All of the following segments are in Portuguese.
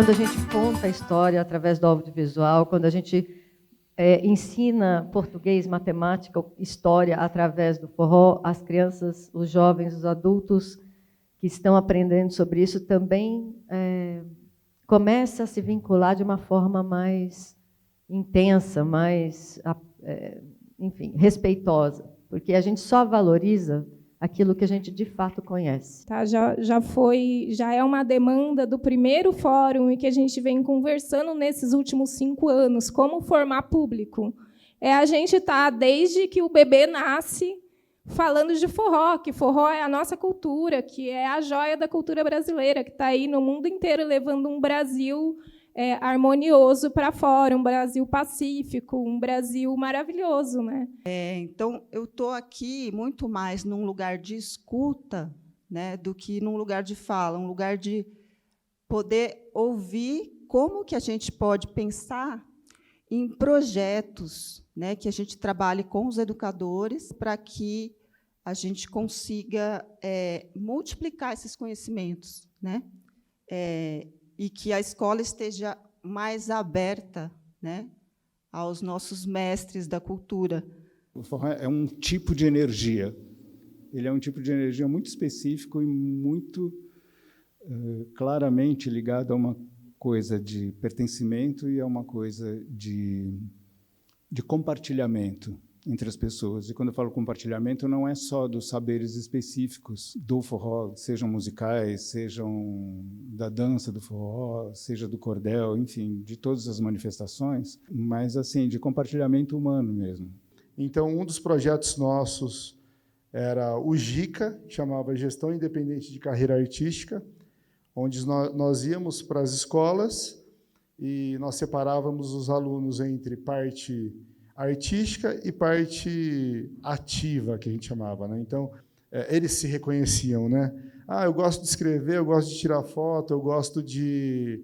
quando a gente conta a história através do audiovisual, quando a gente ensina português, matemática, história através do forró, as crianças, os jovens, os adultos que estão aprendendo sobre isso também começa a se vincular de uma forma mais intensa, mais, enfim, respeitosa, porque a gente só valoriza aquilo que a gente de fato conhece. Tá, já é uma demanda do primeiro fórum e que a gente vem conversando nesses últimos 5 anos, como formar público. A gente está, desde que o bebê nasce, falando de forró, que forró é a nossa cultura, que é a joia da cultura brasileira, que está aí no mundo inteiro, levando um Brasil harmonioso para fora, um Brasil pacífico, um Brasil maravilhoso, né? Então, eu estou aqui muito mais num lugar de escuta, né, do que num lugar de fala, um lugar de poder ouvir como que a gente pode pensar em projetos, né, que a gente trabalhe com os educadores para que a gente consiga multiplicar esses conhecimentos, né? E que a escola esteja mais aberta, né, aos nossos mestres da cultura. O forró é um tipo de energia. Ele é um tipo de energia muito específico e muito claramente ligado a uma coisa de pertencimento e a uma coisa de compartilhamento entre as pessoas. E quando eu falo compartilhamento, não é só dos saberes específicos do forró, sejam musicais, sejam da dança do forró, seja do cordel, enfim, de todas as manifestações, mas assim, de compartilhamento humano mesmo. Então, um dos projetos nossos era o GICA, chamava Gestão Independente de Carreira Artística, onde nós íamos para as escolas e nós separávamos os alunos entre parte artística e parte ativa, que a gente chamava, né? Então, eles se reconheciam, né? Eu gosto de escrever, eu gosto de tirar foto, eu gosto de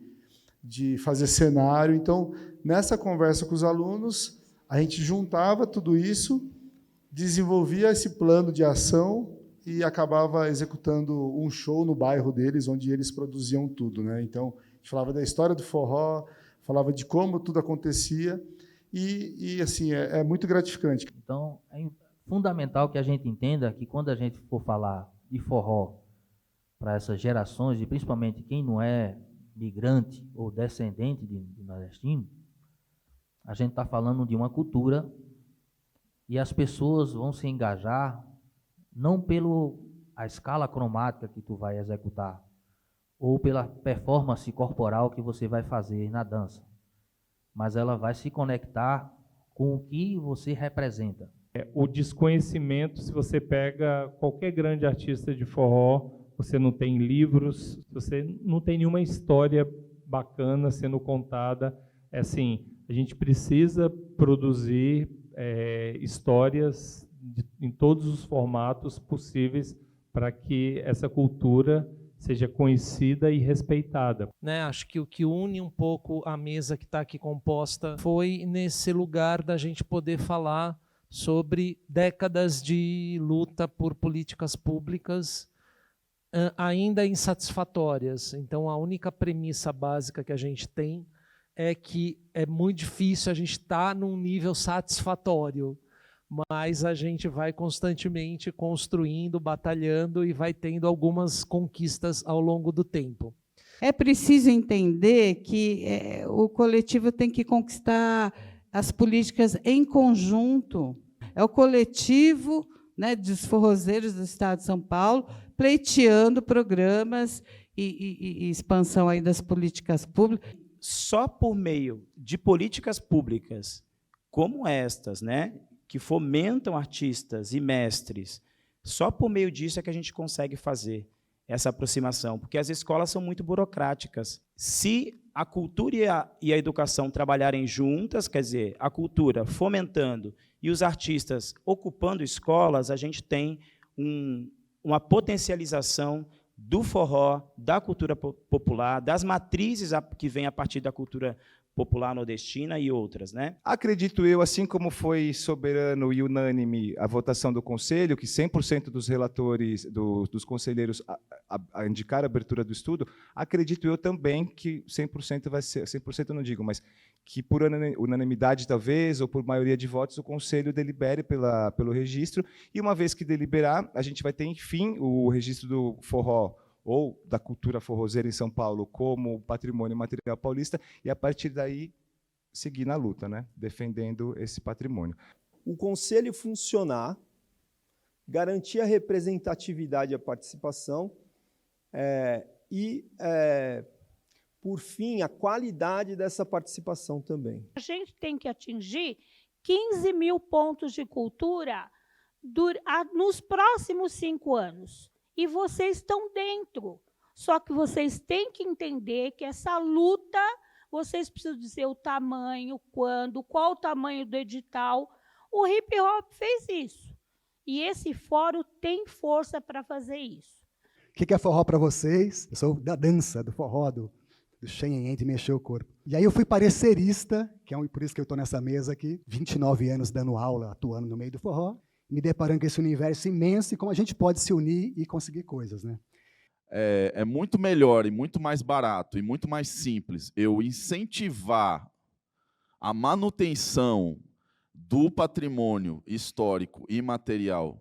fazer cenário. Então, nessa conversa com os alunos, a gente juntava tudo isso, desenvolvia esse plano de ação e acabava executando um show no bairro deles, onde eles produziam tudo, né? Então, a gente falava da história do forró, falava de como tudo acontecia, e assim, é muito gratificante. Então, é fundamental que a gente entenda que, quando a gente for falar de forró para essas gerações, e principalmente quem não é migrante ou descendente de nordestino, a gente está falando de uma cultura e as pessoas vão se engajar não pela escala cromática que tu vai executar ou pela performance corporal que você vai fazer na dança, mas ela vai se conectar com o que você representa. O desconhecimento, se você pega qualquer grande artista de forró, você não tem livros, você não tem nenhuma história bacana sendo contada. Assim, a gente precisa produzir histórias em todos os formatos possíveis para que essa cultura seja conhecida e respeitada. Acho que o que une um pouco a mesa que está aqui composta foi nesse lugar da gente poder falar sobre décadas de luta por políticas públicas ainda insatisfatórias. Então, a única premissa básica que a gente tem é que é muito difícil a gente estar num nível satisfatório, mas a gente vai constantemente construindo, batalhando e vai tendo algumas conquistas ao longo do tempo. É preciso entender que o coletivo tem que conquistar as políticas em conjunto. É o coletivo, né, dos forrozeiros do Estado de São Paulo pleiteando programas e expansão aí das políticas públicas. Só por meio de políticas públicas como estas, né, que fomentam artistas e mestres, só por meio disso é que a gente consegue fazer essa aproximação, porque as escolas são muito burocráticas. Se a cultura e a educação trabalharem juntas, quer dizer, a cultura fomentando e os artistas ocupando escolas, a gente tem uma potencialização do forró, da cultura popular, das matrizes que vêm a partir da cultura Popular Nordestina e outras, né? Acredito eu, assim como foi soberano e unânime a votação do Conselho, que 100% dos relatores, dos conselheiros a indicar a abertura do estudo, acredito eu também que 100% vai ser, 100% eu não digo, mas que por unanimidade talvez, ou por maioria de votos, o Conselho delibere pelo registro, e uma vez que deliberar, a gente vai ter, enfim, o registro do forró, ou da cultura forrozeira em São Paulo como patrimônio material paulista, e a partir daí seguir na luta, né? Defendendo esse patrimônio. O Conselho funcionar, garantir a representatividade e a participação por fim, a qualidade dessa participação também. A gente tem que atingir 15 mil pontos de cultura nos próximos 5 anos. E vocês estão dentro. Só que vocês têm que entender que essa luta, vocês precisam dizer o tamanho, quando, qual o tamanho do edital. O hip hop fez isso. E esse fórum tem força para fazer isso. O que é forró para vocês? Eu sou da dança, do forró, do xenhenhen, de mexer o corpo. E aí eu fui parecerista, que é por isso que eu estou nessa mesa aqui, 29 anos dando aula, atuando no meio do forró, me deparando com esse universo imenso e como a gente pode se unir e conseguir coisas, né? É muito melhor e muito mais barato e muito mais simples eu incentivar a manutenção do patrimônio histórico e material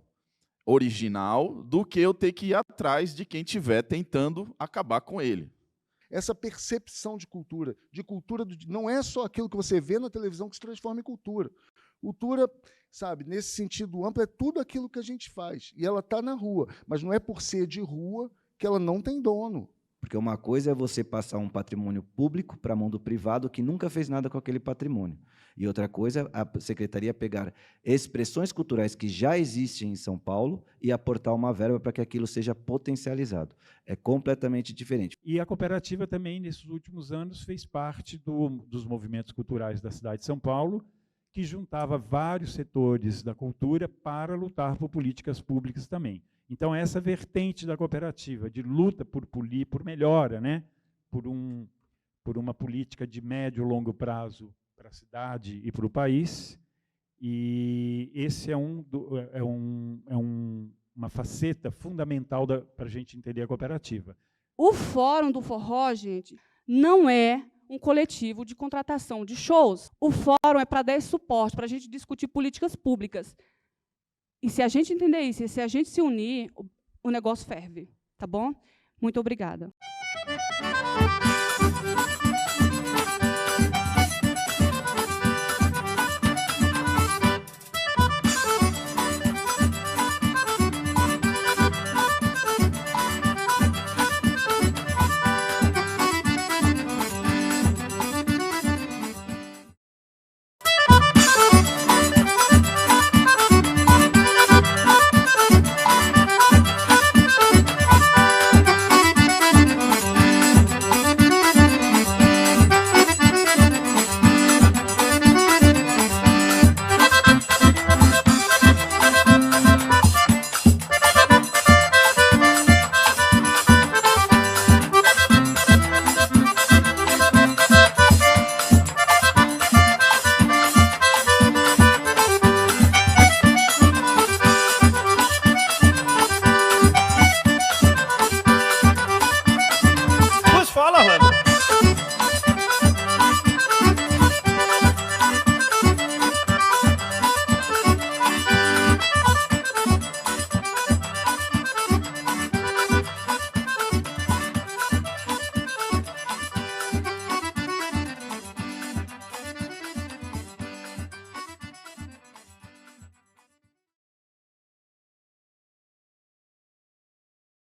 original do que eu ter que ir atrás de quem estiver tentando acabar com ele. Essa percepção de cultura não é só aquilo que você vê na televisão que se transforma em cultura. Cultura, sabe, nesse sentido amplo, é tudo aquilo que a gente faz. E ela está na rua, mas não é por ser de rua que ela não tem dono. Porque uma coisa é você passar um patrimônio público para a mão do privado que nunca fez nada com aquele patrimônio. E outra coisa é a secretaria pegar expressões culturais que já existem em São Paulo e aportar uma verba para que aquilo seja potencializado. É completamente diferente. E a cooperativa também, nesses últimos anos, fez parte dos movimentos culturais da cidade de São Paulo, que juntava vários setores da cultura para lutar por políticas públicas também. Então, essa vertente da cooperativa de luta por melhora, né? por uma política de médio e longo prazo para a cidade e para o país, e esse é uma faceta fundamental para a gente entender a cooperativa. O Fórum do Forró, gente, não é um coletivo de contratação de shows. O fórum é para dar esse suporte, para a gente discutir políticas públicas. E se a gente entender isso, e se a gente se unir, o negócio ferve, tá bom? Muito obrigada.